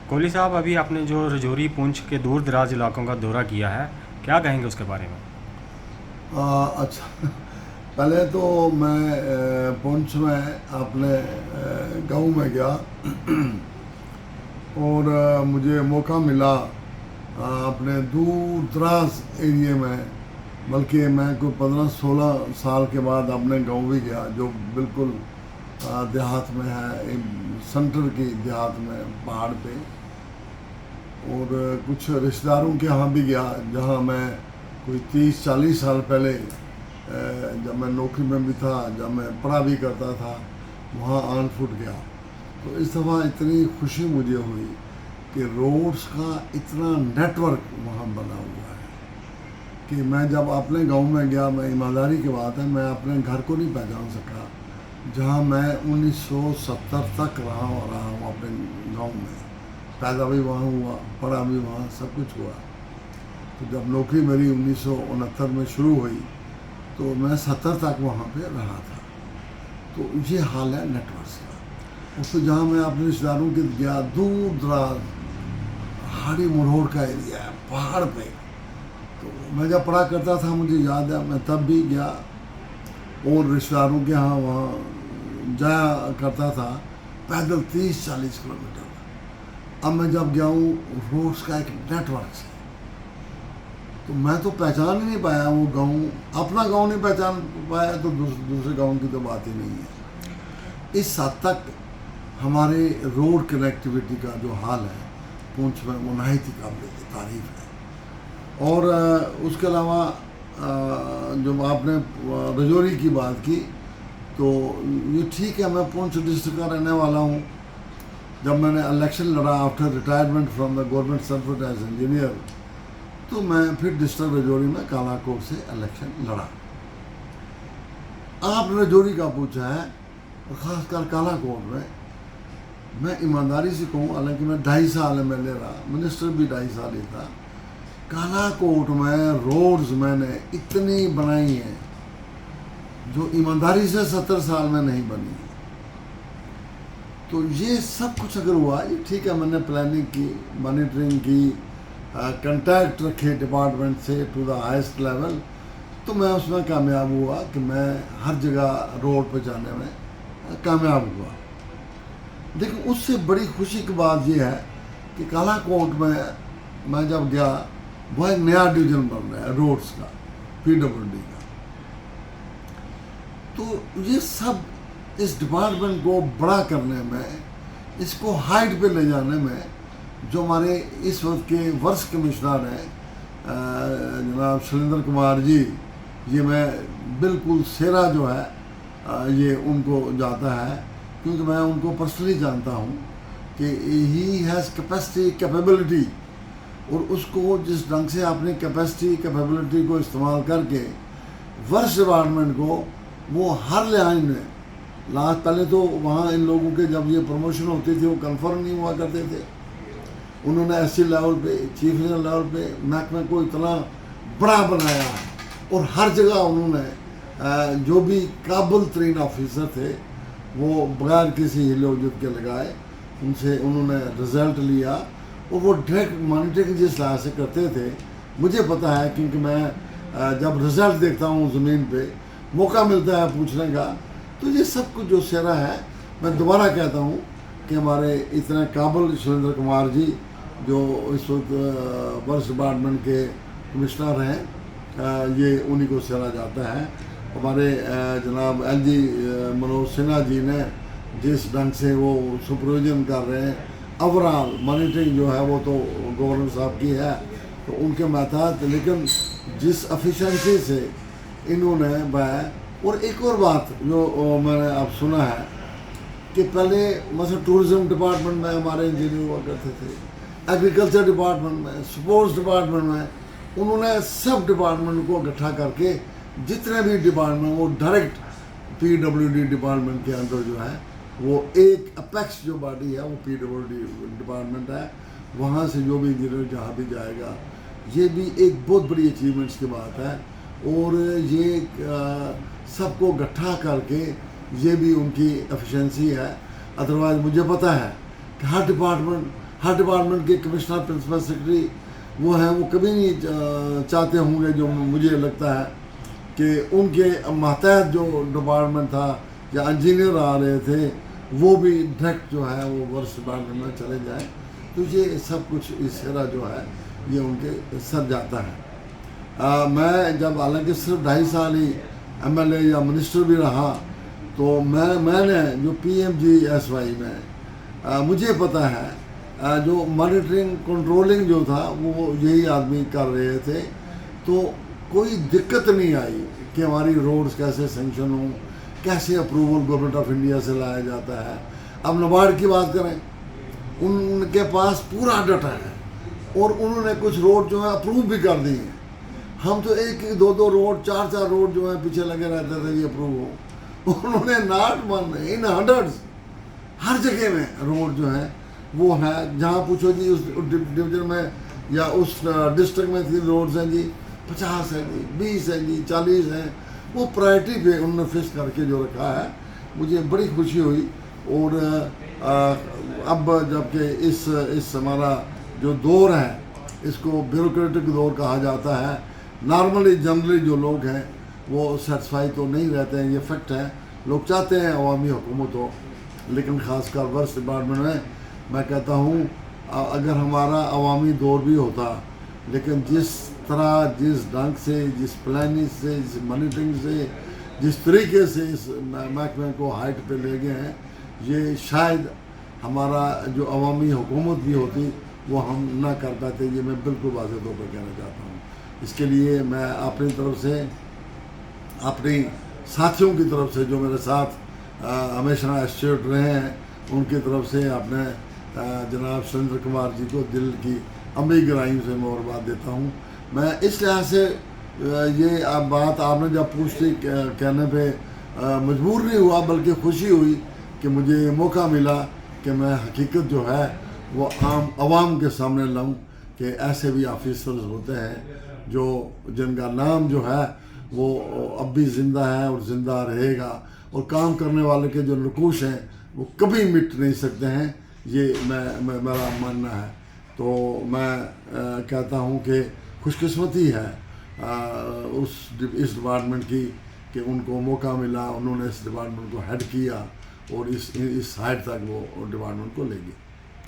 کوہلی صاحب، ابھی آپ نے جو رجوری پونچھ کے دور دراز علاقوں کا دورہ کیا ہے، کیا کہیں گے اس کے بارے میں؟ اچھا، پہلے تو میں پونچھ میں اپنے گاؤں میں گیا اور مجھے موقع ملا اپنے دور دراز ایریے میں، بلکہ میں کوئی 15-16 سال کے بعد اپنے گاؤں بھی گیا جو بالکل دیہات میں ہے، سنٹر کی دیہات میں پہاڑ پہ، اور کچھ رشتہ داروں کے ہاں بھی گیا جہاں میں کوئی 30-40 سال پہلے جب میں نوکری میں بھی تھا، جب میں پڑھا بھی کرتا تھا، وہاں آن فوٹ گیا۔ تو اس دفعہ اتنی خوشی مجھے ہوئی کہ روڈز کا اتنا نیٹ ورک وہاں بنا ہوا ہے کہ میں جب اپنے گاؤں میں گیا، میں ایمانداری کی بات ہے، میں اپنے گھر کو نہیں پہچان سکا جہاں میں 1970 تک رہا ہوں اپنے گاؤں میں، پیدا بھی وہاں ہوا، پڑھا بھی وہاں، سب کچھ ہوا۔ تو جب نوکری میری 1969 میں شروع ہوئی تو میں 70 تک وہاں پہ رہا تھا۔ تو یہ حال ہے نیٹ ورک کا۔ اس تو جہاں میں اپنے رشتہ داروں کے گیا، دور دراز ہاڑی مروڑ کا ایریا ہے پہاڑ پہ، تو میں جب پڑھا کرتا تھا مجھے یاد ہے میں تب بھی گیا اور رشتہ داروں کے ہاں وہاں جایا کرتا تھا پیدل 30-40 کلومیٹر۔ اب میں جب گیا ہوں روڈز کا ایک نیٹ ورک سے، تو میں تو پہچان ہی نہیں پایا وہ گاؤں، اپنا گاؤں نہیں پہچان پایا تو دوسرے گاؤں کی تو بات ہی نہیں ہے۔ اس حد تک ہمارے روڈ کنیکٹیویٹی کا جو حال ہے پونچھ میں وہ نہایت ہی قابل تعریف ہے۔ اور اس کے علاوہ جب آپ نے رجوری کی بات کی تو یہ ٹھیک ہے، میں پونچھ ڈسٹرکٹ کا رہنے والا ہوں۔ جب میں نے الیکشن لڑا after retirement from the government service as engineer, تو میں پھر ڈسٹرکٹ رجوری میں کالا کوٹ سے الیکشن لڑا۔ آپ نے رجوری کا پوچھا ہے، اور خاص کر کالا کوٹ میں ایمانداری سے کہوں، حالانکہ میں 2.5 سال ایم ایل اے رہا، منسٹر بھی 2.5 سال ہی تھا، کالا کوٹ میں روڈز میں نے اتنی بنائی ہیں جو ایمانداری سے 70 سال میں نہیں بنی۔ تو یہ سب کچھ اگر ہوا، یہ ٹھیک ہے، میں نے پلاننگ کی، مانیٹرنگ کی، کنٹیکٹ رکھے ڈپارٹمنٹ سے ٹو دا ہائیسٹ لیول، تو میں اس میں کامیاب ہوا کہ میں ہر جگہ روڈ پہ جانے میں کامیاب ہوا۔ لیکن اس سے بڑی خوشی کی بات یہ ہے کہ کالا کوٹ میں جب گیا، وہ ایک نیا ڈویژن بن رہا ہے روڈز کا، PWD کا۔ تو یہ سب اس ڈپارٹمنٹ کو بڑا کرنے میں، اس کو ہائٹ پہ لے جانے میں، جو ہمارے اس وقت کے ورس کمشنر ہیں جناب شلیندر کمار جی، یہ میں بالکل سیرا جو ہے یہ ان کو جاتا ہے، کیونکہ میں ان کو پرسنلی جانتا ہوں کہ ہی ہیز کیپیسٹی کیپیبلٹی، اور اس کو جس ڈھنگ سے اپنی کیپیسٹی کیپیبلٹی کو استعمال کر کے ورس ڈپارٹمنٹ کو وہ ہر لحاظ میں پہلے تو وہاں ان لوگوں کے جب یہ پروموشن ہوتی تھی وہ کنفرم نہیں ہوا کرتے تھے، انہوں نے ایس سی لیول پہ، چیف انجینئر لیول پہ محکمے کو اتنا بڑا بنایا، اور ہر جگہ انہوں نے جو بھی قابل ترین آفیسر تھے وہ بغیر کسی ہل و جت کے لگائے، ان سے انہوں نے رزلٹ لیا، اور وہ ڈائریکٹ مانیٹرنگ جس لحاظ سے کرتے تھے مجھے پتہ ہے، کیونکہ میں جب رزلٹ دیکھتا ہوں زمین پہ، موقع ملتا ہے پوچھنے کا، تو یہ سب کچھ جو سیرا ہے، میں دوبارہ کہتا ہوں کہ ہمارے اتنے قابل شلیندر کمار جی جو اس وقت ورس ڈپارٹمنٹ کے کمشنر ہیں، یہ انہی کو سیرا جاتا ہے۔ ہمارے جناب LG منوج سنہا جی نے جس ڈھنگ سے وہ سپرویژن کر رہے ہیں، اوورآل مانیٹرنگ جو ہے وہ تو گورنر صاحب کی ہے، تو ان کے محتاط، لیکن جس افیشنسی سے انہوں نے اور ایک اور بات جو میں نے اب سنا ہے کہ پہلے مثلا ٹورزم ڈپارٹمنٹ میں ہمارے انجینئر ہوا کرتے تھے، ایگریکلچر ڈپارٹمنٹ میں، سپورٹس ڈپارٹمنٹ میں، انہوں نے سب ڈپارٹمنٹ کو اکٹھا کر کے جتنے بھی ڈپارٹمنٹ وہ ڈائریکٹ PWD ڈپارٹمنٹ کے اندر جو ہے وہ ایک اپیکس جو باڈی ہے وہ PWD ڈپارٹمنٹ ہے، وہاں سے جو بھی انجینئر جہاں بھی جائے گا، یہ بھی ایک بہت بڑی اچیومنٹس کی بات ہے، اور یہ سب کو اکٹھا کر کے یہ بھی ان کی ایفیشنسی ہے۔ ادروائز مجھے پتہ ہے کہ ہر ڈپارٹمنٹ ہر ڈپارٹمنٹ کے کمشنر پرنسپل سیکرٹری وہ ہیں، وہ کبھی نہیں چاہتے ہوں گے، جو مجھے لگتا ہے کہ ان کے ماتحت جو ڈپارٹمنٹ تھا یا انجینئر آ رہے تھے وہ بھی ڈائریکٹ جو ہے وہ ورکس ڈپارٹمنٹ میں چلے جائیں، تو یہ سب کچھ اس طرح جو ہے یہ ان کے سر جاتا ہے۔ میں جب حالانکہ صرف 2.5 سال ہی ایم ایل اے یا منسٹر بھی رہا، تو میں نے جو PMGSY میں مجھے پتہ ہے جو مانیٹرنگ کنٹرولنگ جو تھا وہ یہی آدمی کر رہے تھے، تو کوئی دقت نہیں آئی کہ ہماری روڈز کیسے سینکشن ہوں، کیسے اپروول گورنمنٹ آف انڈیا سے لایا جاتا ہے۔ اب نبارڈ کی بات کریں، ان کے پاس پورا ڈاٹا ہے اور انہوں نے کچھ روڈ جو ہے اپروو بھی کر دی ہیں۔ ہم تو 1-2 روڈ 4 روڈ جو ہیں پیچھے لگے رہتے تھے یہ اپروو ہو، انہوں نے ناٹ ون ان ہنڈریڈز ہر جگہ میں روڈ جو ہیں وہ ہیں، جہاں پوچھو جی اس ڈویژن میں یا اس ڈسٹرکٹ میں 3 روڈز ہیں جی 50 ہیں جی 20 ہیں جی 40 ہیں، وہ پرائرٹی پہ انہوں نے فکس کر کے جو رکھا ہے۔ مجھے بڑی خوشی ہوئی، اور اب جب کہ اس ہمارا جو دور ہے اس کو بیوروکریٹک دور کہا جاتا ہے، جنرلی جو لوگ ہیں وہ سیٹسفائی تو نہیں رہتے ہیں، یہ فیکٹ ہے، لوگ چاہتے ہیں عوامی حکومت ہو، لیکن خاص کر ورکس ڈپارٹمنٹ میں کہتا ہوں اگر ہمارا عوامی دور بھی ہوتا، لیکن جس طرح جس ڈھنگ سے جس پلاننگ سے جس مانیٹرنگ سے جس طریقے سے اس محکمے کو ہائٹ پہ لے گئے ہیں، یہ شاید ہمارا جو عوامی حکومت بھی ہوتی وہ ہم نہ کر پاتے، یہ میں بالکل واضح طور پر کہنا چاہتا ہوں۔ اس کے لیے میں اپنی طرف سے اپنی ساتھیوں کی طرف سے جو میرے ساتھ ہمیشہ ایسوسیٹ رہے ہیں ان کی طرف سے اپنے جناب سریندر کمار جی کو دل کی عمیق گہرائیوں سے مبارکباد دیتا ہوں۔ میں اس لحاظ سے یہ بات آپ نے جب پوچھتی کہنے پہ مجبور نہیں ہوا، بلکہ خوشی ہوئی کہ مجھے یہ موقع ملا کہ میں حقیقت جو ہے وہ عوام کے سامنے لاؤں کہ ایسے بھی آفیسرز ہوتے ہیں جو جن کا نام جو ہے وہ اب بھی زندہ ہے اور زندہ رہے گا، اور کام کرنے والے کے جو نقوش ہیں وہ کبھی مٹ نہیں سکتے ہیں، یہ میرا ماننا ہے۔ تو میں کہتا ہوں کہ خوش قسمتی ہے اس ڈپارٹمنٹ کی کہ ان کو موقع ملا، انہوں نے اس ڈپارٹمنٹ کو ہیڈ کیا اور اس ہائٹ تک وہ ڈپارٹمنٹ کو لے گئے۔